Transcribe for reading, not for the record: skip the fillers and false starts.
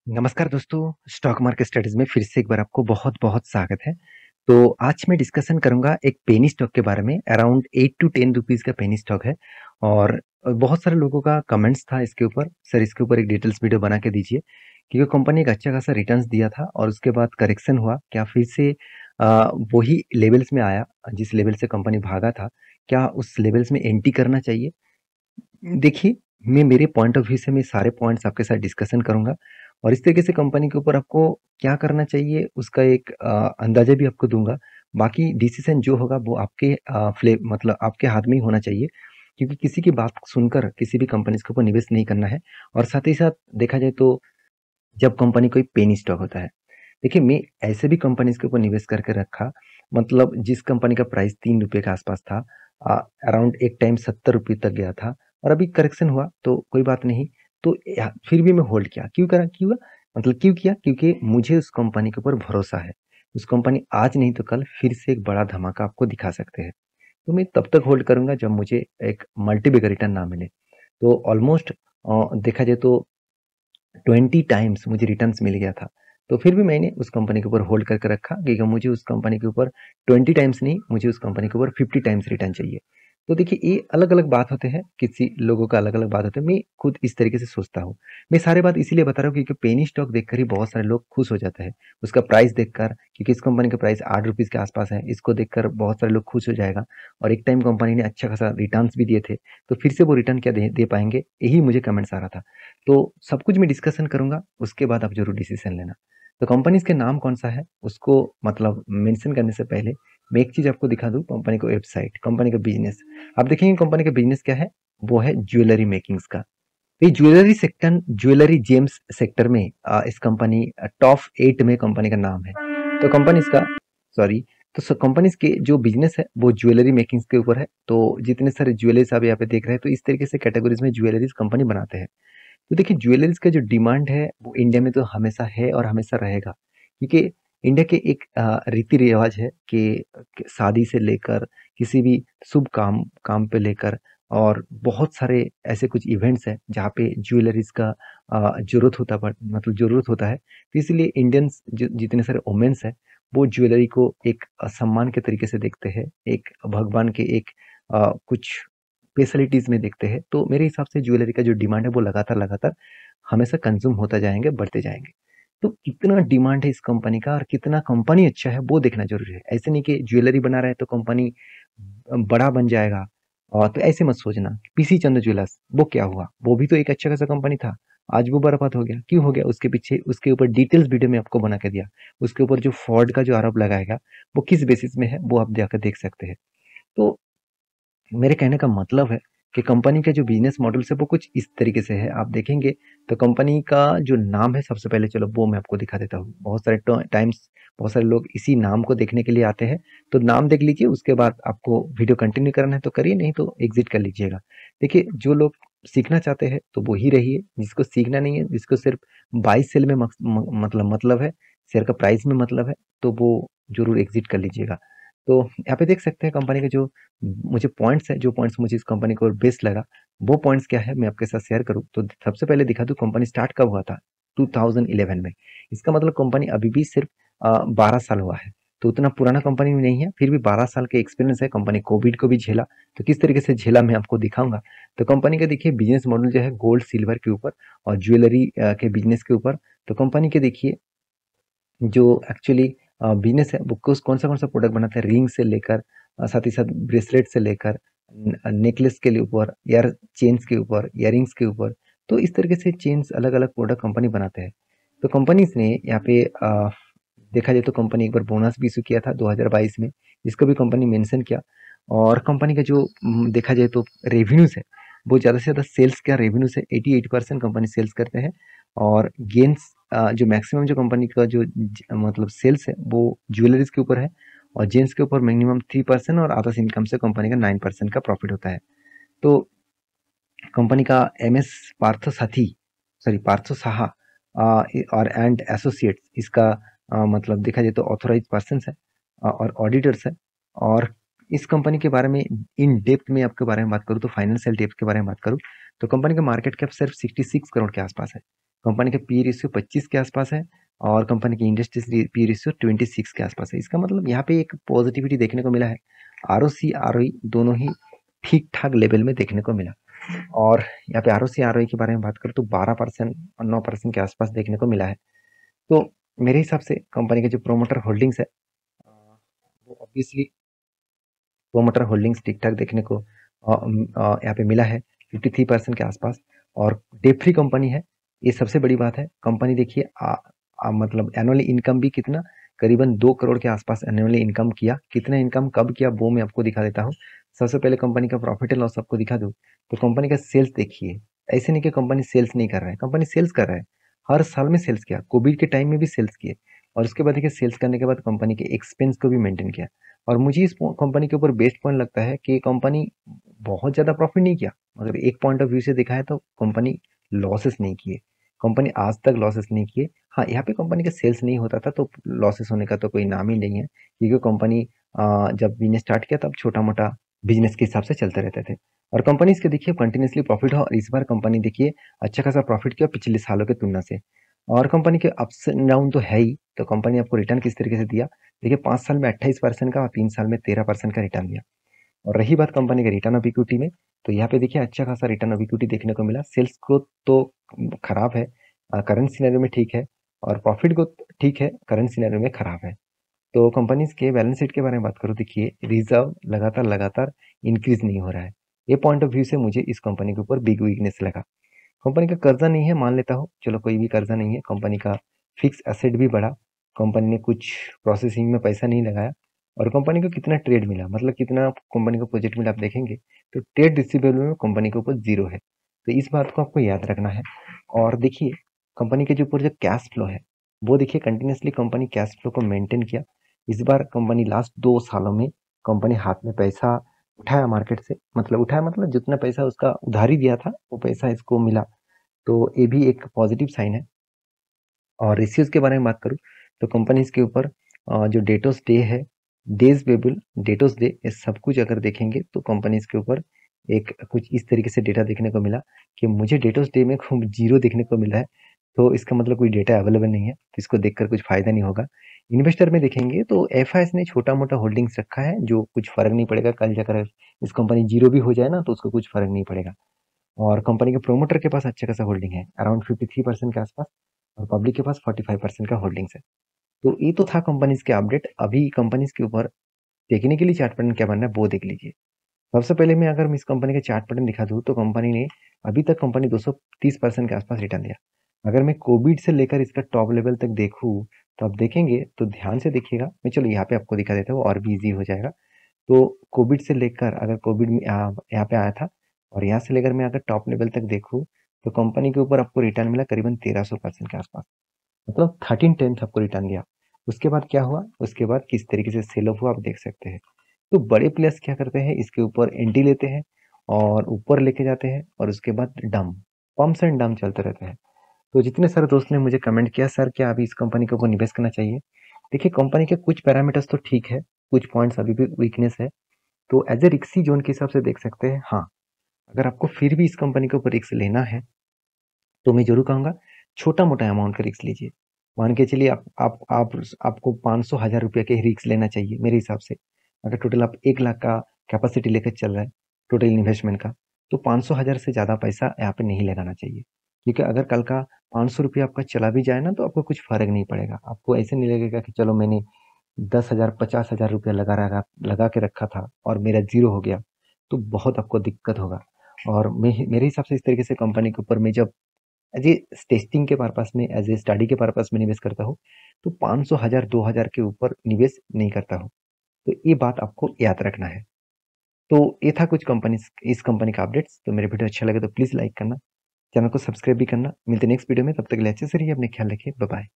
नमस्कार दोस्तों, stock market studies में फिर से एक बार आपको बहुत-बहुत स्वागत है। तो आज मैं डिस्कशन करूँगा एक पेनी स्टॉक के बारे में, अराउंड 8 टू 10 रुपीज़ का पेनी स्टॉक है और बहुत सारे लोगों का कमेंट्स था इसके ऊपर, सर इसके ऊपर एक डिटेल्स वीडियो बना के दीजिए, क्योंकि कंपनी एक अच्छा खासा रिटर्न्स दिया था और उसके बाद करेक्शन हुआ, क्या फिर से वही लेवल्स में आया, जिस लेवल से कंपनी भागा था, क्या उस लेवल्स में एंट्री करना चाहिए? देखिए, मैं मेरे पॉइंट ऑफ व्यू से मैं सारे पॉइंट्स आपके साथ डिस्कशन करूँगा और इस तरीके से कंपनी के ऊपर आपको क्या करना चाहिए उसका एक अंदाज़ा भी आपको दूँगा। बाकी डिसीज़न जो होगा वो आपके मतलब आपके हाथ में ही होना चाहिए, क्योंकि किसी की बात सुनकर किसी भी कंपनीज़ के ऊपर निवेश नहीं करना है और साथ ही साथ देखा जाए तो जब कंपनी कोई पेनी स्टॉक होता है। देखिए, मैं ऐसे भी कंपनीज़ के ऊपर निवेश करके रखा, मतलब जिस कंपनी का प्राइस ₹3 के आसपास था, अ, अराउंड एक टाइम ₹70 तक गया था और अभी करेक्शन हुआ तो कोई बात नहीं। तो फिर भी मैं होल्ड किया। क्यों? मतलब क्यों किया? क्योंकि मुझे उस कंपनी के ऊपर भरोसा है। उस कंपनी आज नहीं तो कल फिर से एक बड़ा धमाका आपको दिखा सकते हैं। तो मैं तब तक होल्ड करूँगा जब मुझे एक मल्टी बैगर रिटर्न ना मिले। तो ऑलमोस्ट देखा जाए तो 20 टाइम्स मुझे रिटर्न्स मिल गया था। तो फिर भी मैंने उस कंपनी के ऊपर होल्ड करके रखा, क्योंकि मुझे उस कंपनी के ऊपर 20 टाइम्स नहीं, मुझे उस कंपनी के ऊपर 50 टाइम्स रिटर्न चाहिए। तो देखिए, ये अलग-अलग बात होते हैं, किसी लोगों का अलग-अलग बात होता है। मैं खुद इस तरीके से सोचता हूँ। मैं सारी बात इसीलिए बता रहा हूँ क्योंकि पेनी स्टॉक देखकर ही बहुत सारे लोग खुश हो जाते हैं। उसका प्राइस देखकर, क्योंकि इस कंपनी का प्राइस ₹8 के आसपास है, इसको देखकर बहुत सारे लोग खुश हो जाएगा और एक टाइम कंपनी ने अच्छा खासा रिटर्न्स भी दिए थे, तो फिर से वो रिटर्न क्या दे दे पाएँगे? यही मुझे कमेंट्स आ रहा था। तो सब कुछ मैं डिस्कशन करूँगा, उसके बाद आप ज़रूर डिसीज़न लेना। तो कंपनीज़ के नाम कौन-सा है, उसको मतलब मेंशन करने से पहले मैं एक चीज़ आपको दिखा दूँ, कंपनी का वेबसाइट, कंपनी का बिज़नेस। आप देखेंगे कंपनी का बिज़नेस क्या है, वो है ज्वेलरी मेकिंग्स का। ये ज्वेलरी जेम्स सेक्टर में इस कंपनी टॉप 8 में कंपनी का नाम है। तो कंपनीज़ का सॉरी तो कंपनीज़ के जो बिज़नेस है वो ज्वेलरी मेकिंग्स के ऊपर है। तो जितने सारे ज्वेलरीज़ आप यहाँ पे देख रहे हैं, तो इस तरीके से कैटेगरीज़ में ज्वेलरीज़ कंपनी बनाते हैं। तो देखिए, ज्वेलरीज का जो डिमांड है वो इंडिया में तो हमेशा है और हमेशा रहेगा, क्योंकि इंडिया के एक रीति रिवाज है कि शादी से लेकर किसी भी शुभ काम काम पे लेकर और बहुत सारे ऐसे कुछ इवेंट्स हैं जहाँ पे ज्वेलरीज का जरूरत होता मतलब जरूरत होता है। तो इसलिए इंडियंस जितने सारे वुमेन्स हैं वो ज्वेलरी को एक सम्मान के तरीके से देखते हैं, एक भगवान के एक कुछ स्पेशलिटीज़ में देखते हैं। तो मेरे हिसाब से ज्वेलरी का जो डिमांड है वो लगातार-लगातार हमेशा कंज़्यूम होता जाएँगे, बढ़ते जाएँगे। तो कितना डिमांड है इस कंपनी का और कितना कंपनी अच्छा है वो देखना ज़रूरी है। ऐसे नहीं कि ज्वेलरी बना रहा है तो कंपनी बड़ा बन जाएगा। तो ऐसे मत सोचना। पीसी चंद्र ज्वेलर्स वो क्या हुआ? वो भी तो एक अच्छा खासा कंपनी था। आज वो बर्बाद हो गया। क्यों हो गया? उसके पीछे उसके ऊपर डिटेल्स वीडियो में आपको बना के दिया। उसके ऊपर जो फ्रॉड का जो आरोप लगाया गया, वो किस बेसिस में है वो आप जाकर देख सकते हैं। तो मेरे कहने का मतलब है कि कंपनी का जो बिजनेस मॉडल्स है वो कुछ इस तरीके से है। आप देखेंगे तो कंपनी का जो नाम है, सबसे पहले चलो वो मैं आपको दिखा देता हूँ। बहुत सारे टाइम्स बहुत सारे लोग इसी नाम को देखने के लिए आते हैं। तो नाम देख लीजिए, उसके बाद आपको वीडियो कंटिन्यू करना है तो करिए, नहीं तो एग्जिट कर लीजिएगा। देखिए, जो लोग सीखना चाहते हैं तो वो ही रहिए, जिसको सीखना नहीं है, जिसको सिर्फ बाई सेल में मतलब है, शेयर का प्राइस में मतलब है, तो वो जरूर एग्जिट कर लीजिएगा। तो यहाँ पे देख सकते हैं कंपनी के जो मुझे पॉइंट्स है, जो पॉइंट्स मुझे इस कंपनी को बेस्ट लगा, वो पॉइंट्स क्या है मैं आपके साथ शेयर करूँ तो सबसे पहले दिखा दूँ कंपनी स्टार्ट कब हुआ था, 2011 में। इसका मतलब कंपनी अभी भी सिर्फ 12 साल हुआ है, तो उतना पुराना कंपनी भी नहीं है, फिर भी 12 साल के एक्सपीरियंस है। कंपनी कोविड को भी झेला, तो किस तरीके से झेला मैं आपको दिखाऊंगा। तो कंपनी का देखिए बिजनेस मॉडल जो है गोल्ड सिल्वर के ऊपर और ज्वेलरी के बिजनेस के ऊपर। तो कंपनी के देखिए जो एक्चुअली बिज़नेस है वो कौन-सा प्रोडक्ट बनाते हैं, रिंग से लेकर साथ ही साथ ब्रेसलेट से लेकर नेकलेस के लिए ऊपर, ईयर चेन्स के ऊपर, इयररिंग्स के ऊपर। तो इस तरीके से चेन्स अलग-अलग प्रोडक्ट कंपनी बनाते हैं। तो कंपनीज़ ने यहाँ पे देखा जाए तो कंपनी एक बार बोनस भी इश्यू किया था 2022 में, जिसको भी कंपनी मेंशन किया। और कंपनी का जो देखा जाए तो रेवेन्यूज़ है, वो ज़्यादा से ज़्यादा सेल्स का रेवेन्यूज़ है, 88% कंपनी सेल्स करते हैं और गेन्स जो मैक्सिमम जो कंपनी का जो मतलब सेल्स है वो ज्वेलरीज के ऊपर है और जेंट्स के ऊपर मिनिमम 3% और अदर्स इनकम से कंपनी का 9% का प्रॉफिट होता है। तो कंपनी का एम एस पार्थो साथी सॉरी पार्थो साहा और एंड एसोसिएट्स इसका मतलब देखा जाए तो ऑथोराइज पर्सन है और ऑडिटर्स है। और इस कंपनी के बारे में इन डेप्थ में आपके बारे में बात करूँ तो फाइनेंशियल डेप्थ के बारे में बात करूँ तो कंपनी का मार्केट कैप सिर्फ 66 करोड़ के आसपास है। कंपनी का पी रेशियो 25 के आसपास है और कंपनी की इंडस्ट्री पी रेशियो 26 के आसपास है। इसका मतलब यहाँ पे एक पॉजिटिविटी देखने को मिला है। आरओसी आरओई दोनों ही ठीक ठाक लेवल में देखने को मिला। और यहाँ पे आरओसी आरओई के बारे में बात करूँ तो 12% और 9% के आसपास देखने को मिला है। तो मेरे हिसाब से कंपनी के जो प्रोमोटर होल्डिंग्स है वो ऑब्वियसली प्रोमोटर होल्डिंग्स ठीक ठाक देखने को यहाँ पे मिला है 53% के आसपास और डेट फ्री कंपनी है। ये सबसे बड़ी बात है। कंपनी देखिए मतलब एनुअली इनकम भी कितना करीबन 2 करोड़ के आसपास एनुअली इनकम किया। कितना इनकम कब किया वो मैं आपको दिखा देता हूँ। सबसे पहले कंपनी का प्रॉफिट एंड लॉस आपको दिखा दूँ तो कंपनी का सेल्स देखिए। ऐसे नहीं कि कंपनी सेल्स नहीं कर रहा है, कंपनी सेल्स कर रहा है। हर साल में सेल्स किया, कोविड के टाइम में भी सेल्स किए और उसके बाद देखिए सेल्स करने के बाद कंपनी के एक्सपेंस को भी मेंटेन किया। और मुझे इस कंपनी के ऊपर बेस्ट पॉइंट लगता है कि कंपनी बहुत ज़्यादा प्रॉफिट नहीं किया, मगर एक पॉइंट ऑफ व्यू से देखा है तो कंपनी लॉसेस नहीं किए। कंपनी आज तक लॉसेस नहीं किए। हाँ, यहाँ पे कंपनी का सेल्स नहीं होता था तो लॉसेस होने का तो कोई नाम ही नहीं है, क्योंकि कंपनी जब बिजनेस स्टार्ट किया तब छोटा मोटा बिजनेस के हिसाब से चलते रहते थे। और कंपनी इसके देखिए कंटिन्यूसली प्रॉफिट हो और इस बार कंपनी देखिए अच्छा खासा प्रॉफिट किया पिछले सालों के तुलना से। और कंपनी के अप्स एंड डाउन तो है ही, तो कंपनी आपको रिटर्न किस तरीके से दिया देखिए। 5 साल में 28% का और 3 साल में 13% का रिटर्न दिया। और रही बात कंपनी के रिटर्न ऑफ इक्विटी में, तो यहाँ पे देखिए अच्छा खासा रिटर्न ऑफ इक्विटी देखने को मिला। सेल्स ग्रोथ तो खराब है, करंट सिनेरियो में ठीक है, और प्रॉफिट ग्रोथ ठीक है, करंट सिनेरियो में खराब है। तो कंपनीज के बैलेंस शीट के बारे में बात करूँ, देखिए रिजर्व लगातार लगातार इंक्रीज नहीं हो रहा है। ये पॉइंट ऑफ व्यू से मुझे इस कंपनी के ऊपर बिग वीकनेस लगा। कंपनी का कर्जा नहीं है मान लेता हूँ, चलो कोई भी कर्जा नहीं है। कंपनी का फिक्स एसेट भी बढ़ा, कंपनी ने कुछ प्रोसेसिंग में पैसा नहीं लगाया। और कंपनी को कितना ट्रेड मिला, मतलब कितना कंपनी को प्रोजेक्ट मिला, आप देखेंगे तो ट्रेड रिसीवेबल में कंपनी के ऊपर जीरो है। तो इस बात को आपको याद रखना है। और देखिए कंपनी के जो ऊपर जो कैश फ्लो है वो देखिए कंटिन्यूसली कंपनी कैश फ्लो को मेंटेन किया। इस बार कंपनी लास्ट 2 सालों में कंपनी हाथ में पैसा उठाया मार्केट से, मतलब उठाया मतलब जितना पैसा उसका उधारी दिया था वो पैसा इसको मिला। तो ये भी एक पॉजिटिव साइन है। और रेशियोज के बारे में बात करूँ तो कंपनीज के ऊपर जो डेटोस डे है, डेज पेबल, डेटोस डे, ये सब कुछ अगर देखेंगे तो कंपनीज के ऊपर एक कुछ इस तरीके से डेटा देखने को मिला कि मुझे डेटोस डे में खूब जीरो देखने को मिला है। तो इसका मतलब कोई डेटा अवेलेबल नहीं है, तो इसको देखकर कुछ फायदा नहीं होगा। इन्वेस्टर में देखेंगे तो एफआईएस ने छोटा मोटा होल्डिंग्स रखा है, जो कुछ फर्क नहीं पड़ेगा। कल जाकर इस कंपनी जीरो भी हो जाए ना तो उसको कुछ फर्क नहीं पड़ेगा। और कंपनी के प्रोमोटर के पास अच्छा खासा होल्डिंग है, अराउंड 53% के आसपास, और पब्लिक के पास 45% का होल्डिंग्स है। तो ये तो था कंपनीज के अपडेट। अभी कंपनीज के ऊपर टेक्निकली चार्ट पैटर्न क्या बनना है वो देख लीजिए। सबसे पहले मैं अगर इस कंपनी का चार्ट पैटर्न दिखा दूँ तो कंपनी ने अभी तक कंपनी 230% के आसपास रिटर्न दिया। अगर मैं कोविड से लेकर इसका टॉप लेवल तक देखूँ तो आप देखेंगे तो ध्यान से देखिएगा। मैं चलो यहाँ पे आपको दिखा देता हूँ और भी ईजी हो जाएगा। तो कोविड से लेकर अगर कोविड में यहाँ पे आया था और यहाँ से लेकर मैं अगर टॉप लेवल तक देखूँ तो कंपनी के ऊपर आपको रिटर्न मिला करीबन 1300% के आसपास, मतलब 13 टाइम्स आपको रिटर्न दिया। उसके बाद क्या हुआ, उसके बाद किस तरीके से सेल ऑफ हुआ आप देख सकते हैं। तो बड़े प्लेयर्स क्या करते हैं, इसके ऊपर एंट्री लेते हैं और ऊपर लेके जाते हैं और उसके बाद डम पम्प्स एंड डम चलते रहते हैं। तो जितने सारे दोस्त ने मुझे कमेंट किया सर क्या अभी इस कंपनी के ऊपर निवेश करना चाहिए, देखिए कंपनी के कुछ पैरामीटर्स तो ठीक है, कुछ पॉइंट्स अभी भी वीकनेस है। तो एज ए रिक्सी जोन के हिसाब से देख सकते हैं। हाँ, अगर आपको फिर भी इस कंपनी के ऊपर रिस्क लेना है तो मैं जरूर कहूँगा छोटा मोटा अमाउंट का रिस्क लीजिए। मान के चलिए आपको 500 हजार रुपये के रिस्क लेना चाहिए मेरे हिसाब से। अगर टोटल आप 1 लाख का कैपेसिटी लेकर चल रहा है टोटल इन्वेस्टमेंट का, तो 500 हजार से ज़्यादा पैसा यहाँ पे नहीं लगाना चाहिए। क्योंकि अगर कल का 500 रुपया आपका चला भी जाए ना तो आपको कुछ फर्क नहीं पड़ेगा। आपको ऐसे नहीं लगेगा कि चलो मैंने 10 हजार 50 हजार रुपया लगा के रखा था और मेरा जीरो हो गया, तो बहुत आपको दिक्कत होगा। और मेरे हिसाब से इस तरीके से कंपनी के ऊपर मैं जब एज ए टेस्टिंग के पर्पस में, एज ए स्टडी के पर्पस में निवेश करता हूँ तो 500 हजार 2000 के ऊपर निवेश नहीं करता हूँ। तो ये बात आपको याद रखना है। तो ये था कुछ कंपनी, इस कंपनी का अपडेट्स। तो मेरे वीडियो अच्छा लगे तो प्लीज़ लाइक करना, चैनल को सब्सक्राइब भी करना। मिलते नेक्स्ट वीडियो में, तब तक के लिए अच्छे से रहिए, अपने ख्याल रखिए, बाय बाय।